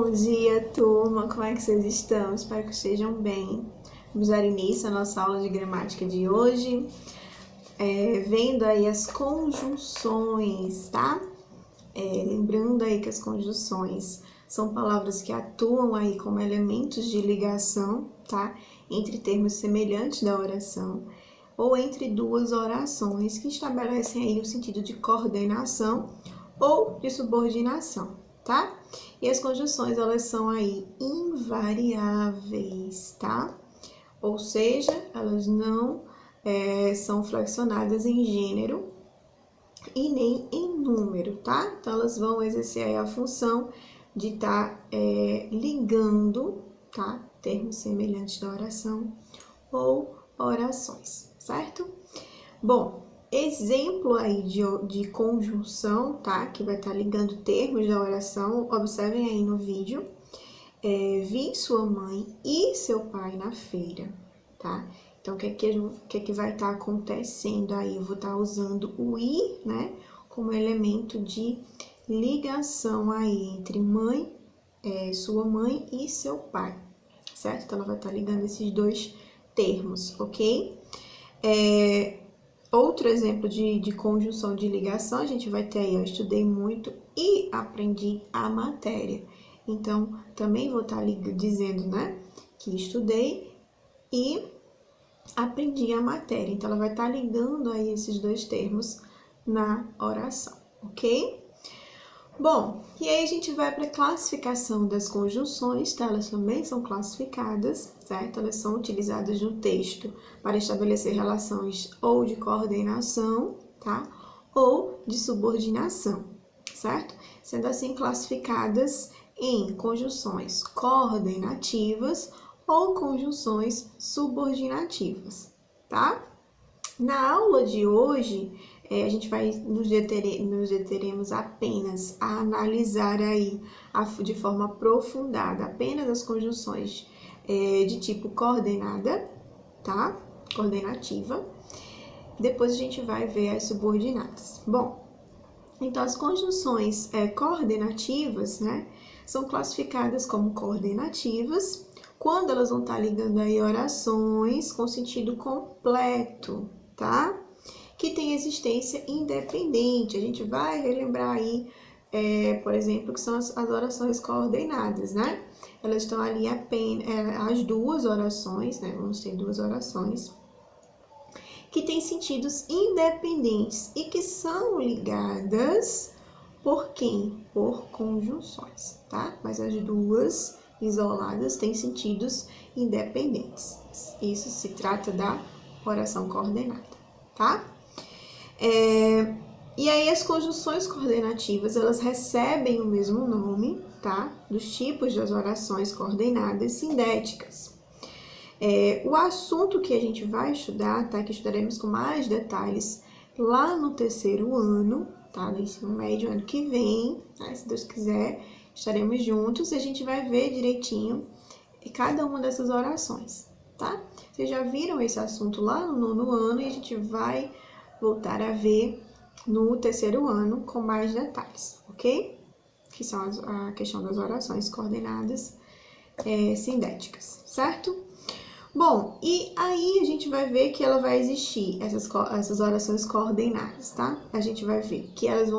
Bom dia, turma! Como é que vocês estão? Espero que estejam bem. Vamos dar início à nossa aula de gramática de hoje, vendo aí as conjunções, tá? Lembrando aí que as conjunções são palavras que atuam aí como elementos de ligação, tá? Entre termos semelhantes da oração ou entre duas orações que estabelecem aí o sentido de coordenação ou de subordinação, tá? E as conjunções, elas são aí invariáveis, tá? Ou seja, elas não são flexionadas em gênero e nem em número, tá? Então, elas vão exercer aí a função de estar ligando, tá? Termos semelhantes da oração ou orações, certo? Bom, exemplo aí de conjunção, tá? Que vai estar ligando termos da oração. Observem aí no vídeo. Vi sua mãe e seu pai na feira, tá? Então, o que é que vai estar acontecendo aí? Eu vou estar usando o i, né? Como elemento de ligação aí entre sua mãe e seu pai, certo? Então, ela vai estar ligando esses dois termos, ok? Outro exemplo de conjunção de ligação, a gente vai ter aí, eu estudei muito e aprendi a matéria. Então, também vou estar dizendo, né, que estudei e aprendi a matéria. Então, ela vai estar ligando aí esses dois termos na oração, ok? Bom, e aí a gente vai para a classificação das conjunções, tá? Elas também são classificadas, certo? Elas são utilizadas no texto para estabelecer relações ou de coordenação, tá? Ou de subordinação, certo? Sendo assim classificadas em conjunções coordenativas ou conjunções subordinativas, tá? Na aula de hoje, a gente vai nos deteremos apenas a analisar aí de forma aprofundada apenas as conjunções de tipo coordenada, tá? Coordenativa. Depois a gente vai ver as subordinadas. Bom, então as conjunções coordenativas, né, são classificadas como coordenativas quando elas vão estar ligando aí orações com sentido completo, tá? Que tem existência independente. A gente vai relembrar aí, por exemplo, que são as orações coordenadas, né? Elas estão ali apenas, as duas orações, né? Vamos ter duas orações que têm sentidos independentes e que são ligadas por quem? Por conjunções, tá? Mas as duas isoladas têm sentidos independentes. Isso se trata da oração coordenada, tá? E aí as conjunções coordenativas, elas recebem o mesmo nome, tá? Dos tipos das orações coordenadas sindéticas. O assunto que a gente vai estudar, tá? Que estudaremos com mais detalhes lá no terceiro ano, tá? No ensino médio, ano que vem, tá? Se Deus quiser, estaremos juntos e a gente vai ver direitinho cada uma dessas orações, tá? Vocês já viram esse assunto lá no nono ano e a gente vai voltar a ver no terceiro ano com mais detalhes, ok? Que são a questão das orações coordenadas sindéticas, certo? Bom, e aí a gente vai ver que ela vai existir, essas orações coordenadas, tá? A gente vai ver que elas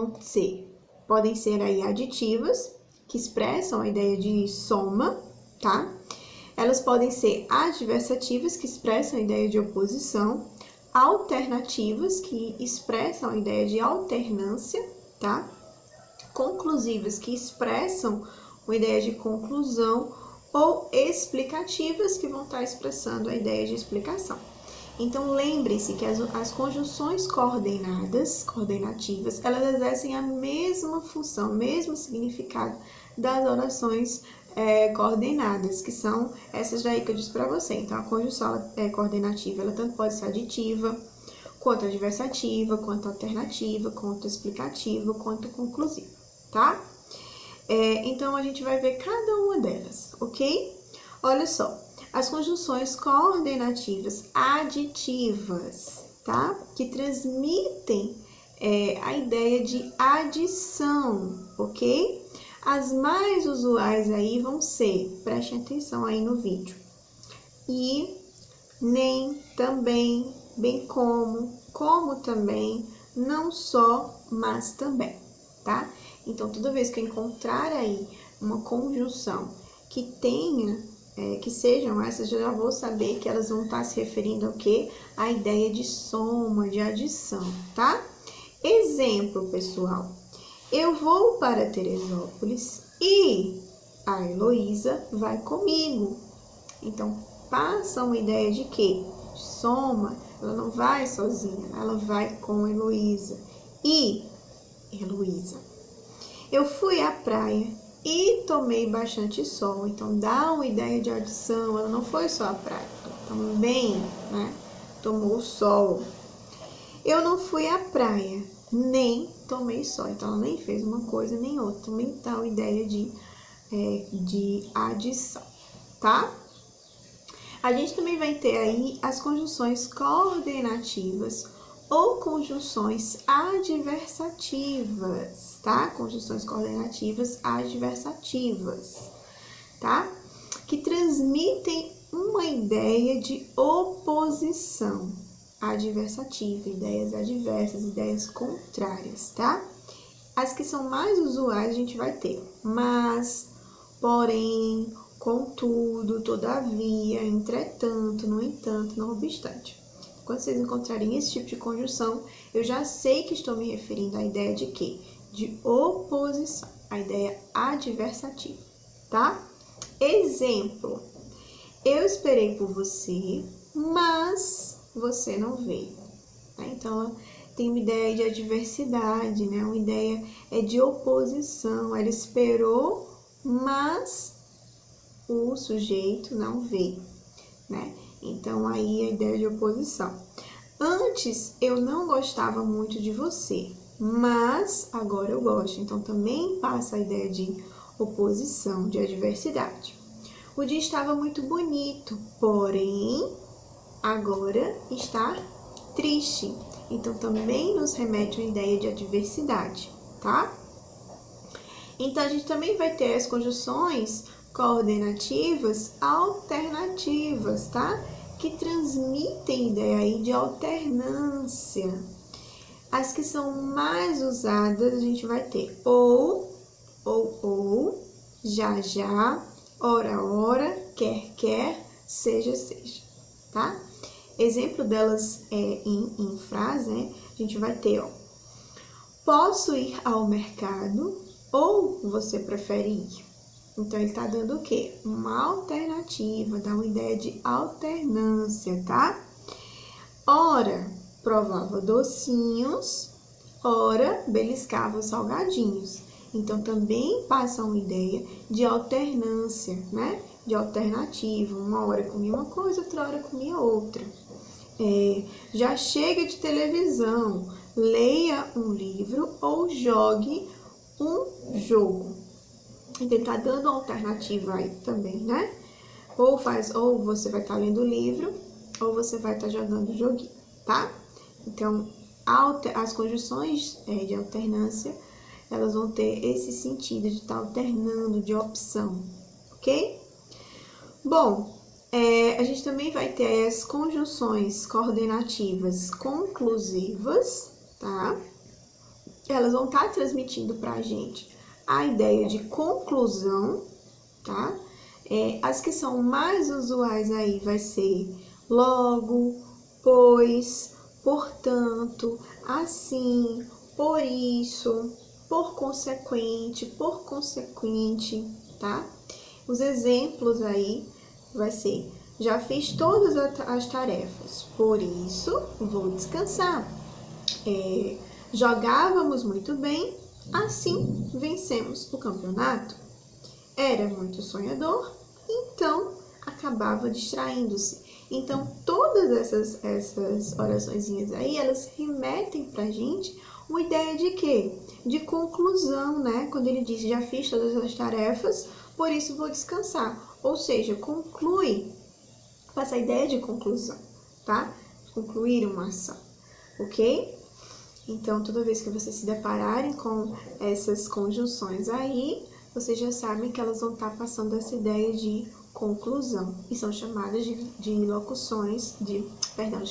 podem ser aí aditivas, que expressam a ideia de soma, tá? Elas podem ser adversativas, que expressam a ideia de oposição, alternativas, que expressam a ideia de alternância, tá? Conclusivas, que expressam uma ideia de conclusão, ou explicativas, que vão estar expressando a ideia de explicação. Então, lembre-se que as conjunções coordenativas, elas exercem a mesma função, o mesmo significado das orações coordenadas, que são essas daí que eu disse para você. Então, a conjunção coordenativa, ela tanto pode ser aditiva, quanto adversativa, quanto alternativa, quanto explicativa, quanto conclusiva, tá? Então, a gente vai ver cada uma delas, ok? Olha só, as conjunções coordenativas aditivas, tá? Que transmitem a ideia de adição, ok? As mais usuais aí vão ser, prestem atenção aí no vídeo, e, nem, também, bem como também, não só, mas também, tá? Então, toda vez que eu encontrar aí uma conjunção que tenha, que sejam essas, eu já vou saber que elas vão estar se referindo ao quê? A ideia de soma, de adição, tá? Exemplo, pessoal. Eu vou para Teresópolis e a Heloísa vai comigo. Então, passa uma ideia de quê? De soma. Ela não vai sozinha, ela vai com a Heloísa. E Heloísa. Eu fui à praia e tomei bastante sol. Então, dá uma ideia de adição. Ela não foi só à praia, ela também, né, tomou sol. Eu não fui à praia, nem tomei sol. Então, ela nem fez uma coisa nem outra. Também dá uma ideia de adição, tá? A gente também vai ter aí as conjunções coordenativas ou conjunções adversativas, tá? Conjunções coordenativas adversativas, tá? Que transmitem uma ideia de oposição adversativa, ideias adversas, ideias contrárias, tá? As que são mais usuais a gente vai ter mas, porém, contudo, todavia, entretanto, no entanto, não obstante. Quando vocês encontrarem esse tipo de conjunção, eu já sei que estou me referindo à ideia de quê? De oposição, a ideia adversativa, tá? Exemplo, eu esperei por você, mas você não veio. Tá? Então, ela tem uma ideia de adversidade, né? Uma ideia de oposição. Ela esperou, mas o sujeito não veio, né? Então, aí a ideia de oposição. Antes, eu não gostava muito de você, mas agora eu gosto. Então, também passa a ideia de oposição, de adversidade. O dia estava muito bonito, porém, agora está triste. Então, também nos remete a uma ideia de adversidade, tá? Então, a gente também vai ter as conjunções coordenativas alternativas, tá? Que transmitem ideia aí de alternância. As que são mais usadas, a gente vai ter ou, já, ora, quer, seja, tá? Exemplo delas em frase, né? A gente vai ter, ó, posso ir ao mercado ou você prefere ir? Então, ele tá dando o quê? Uma alternativa, dá uma ideia de alternância, tá? Ora, provava docinhos, ora, beliscava salgadinhos. Então, também passa uma ideia de alternância, né? De alternativa. Uma hora comia uma coisa, outra hora comia outra. Já chega de televisão, leia um livro ou jogue um jogo. Então, ele tá dando uma alternativa aí também, né? Ou você vai estar lendo o livro, ou você vai estar jogando o joguinho, tá? Então, as conjunções de alternância, elas vão ter esse sentido de estar alternando, de opção, ok? Bom, a gente também vai ter as conjunções coordenativas conclusivas, tá? Elas vão estar transmitindo pra gente a ideia de conclusão, tá? As que são mais usuais aí vai ser logo, pois, portanto, assim, por isso, por consequente, tá? Os exemplos aí vai ser, já fiz todas as tarefas, por isso vou descansar. Jogávamos muito bem, assim vencemos o campeonato. Era muito sonhador, então acabava distraindo-se. Então, todas essas oraçõezinhas aí, elas remetem pra gente uma ideia de quê? De conclusão, né? Quando ele diz, já fiz todas as tarefas, por isso vou descansar. Ou seja, conclui, passa a ideia de conclusão, tá? Concluir uma ação, ok? Então, toda vez que vocês se depararem com essas conjunções aí, vocês já sabem que elas vão estar passando essa ideia de conclusão. E são chamadas de locuções, de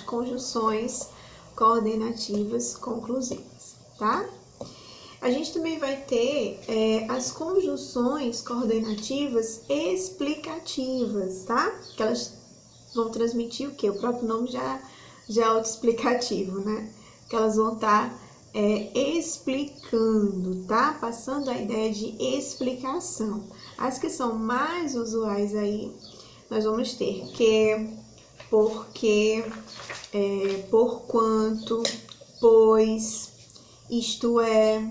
conjunções coordenativas conclusivas, tá? A gente também vai ter as conjunções coordenativas explicativas, tá? Que elas vão transmitir o quê? O próprio nome já é autoexplicativo, né? Que elas vão estar explicando, tá? Passando a ideia de explicação. As que são mais usuais aí, nós vamos ter que, porque, por quanto, pois, isto é,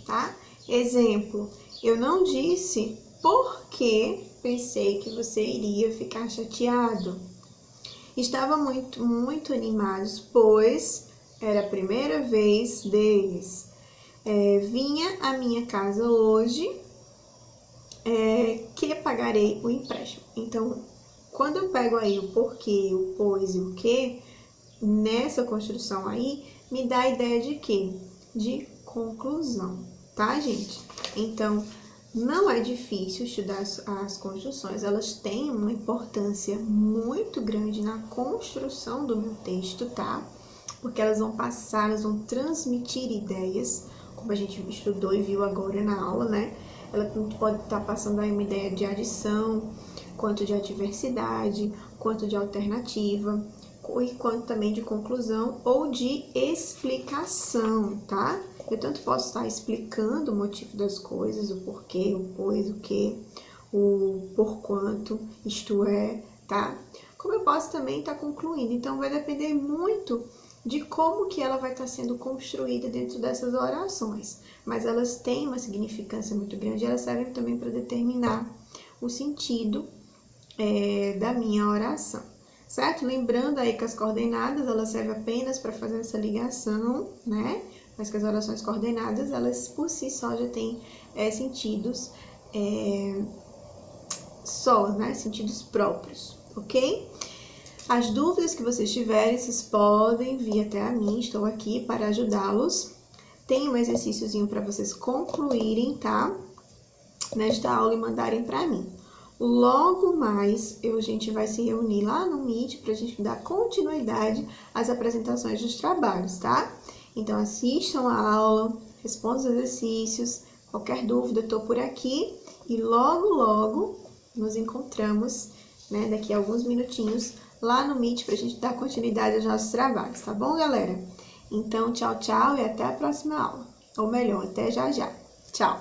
tá? Exemplo, eu não disse porque pensei que você iria ficar chateado. Estava muito animados, pois era a primeira vez deles. Vinha à minha casa hoje, que pagarei o empréstimo. Então, quando eu pego aí o porquê, o pois e o que, nessa construção aí, me dá a ideia de quê? De conclusão, tá, gente? Então, não é difícil estudar as conjunções, elas têm uma importância muito grande na construção do meu texto, tá? Porque elas vão passar, elas vão transmitir ideias, como a gente estudou e viu agora na aula, né? Ela pode estar passando aí uma ideia de adição, quanto de adversidade, quanto de alternativa, e quanto também de conclusão ou de explicação, tá? Eu tanto posso estar explicando o motivo das coisas, o porquê, o pois, o que, o porquanto, isto é, tá? Como eu posso também estar concluindo. Então, vai depender muito de como que ela vai estar sendo construída dentro dessas orações. Mas elas têm uma significância muito grande, elas servem também para determinar o sentido da minha oração, certo? Lembrando aí que as coordenadas, elas servem apenas para fazer essa ligação, né? Mas que as orações coordenadas, elas por si só já têm sentidos né? Sentidos próprios, ok? As dúvidas que vocês tiverem, vocês podem vir até a mim, estou aqui para ajudá-los. Tem um exercíciozinho para vocês concluírem, tá? Nesta aula e mandarem para mim. Logo mais, a gente vai se reunir lá no Meet para a gente dar continuidade às apresentações dos trabalhos, tá? Então, assistam a aula, respondam os exercícios, qualquer dúvida, estou por aqui. E logo nos encontramos, né, daqui a alguns minutinhos, lá no Meet para a gente dar continuidade aos nossos trabalhos, tá bom, galera? Então, tchau e até a próxima aula. Ou melhor, até já. Tchau!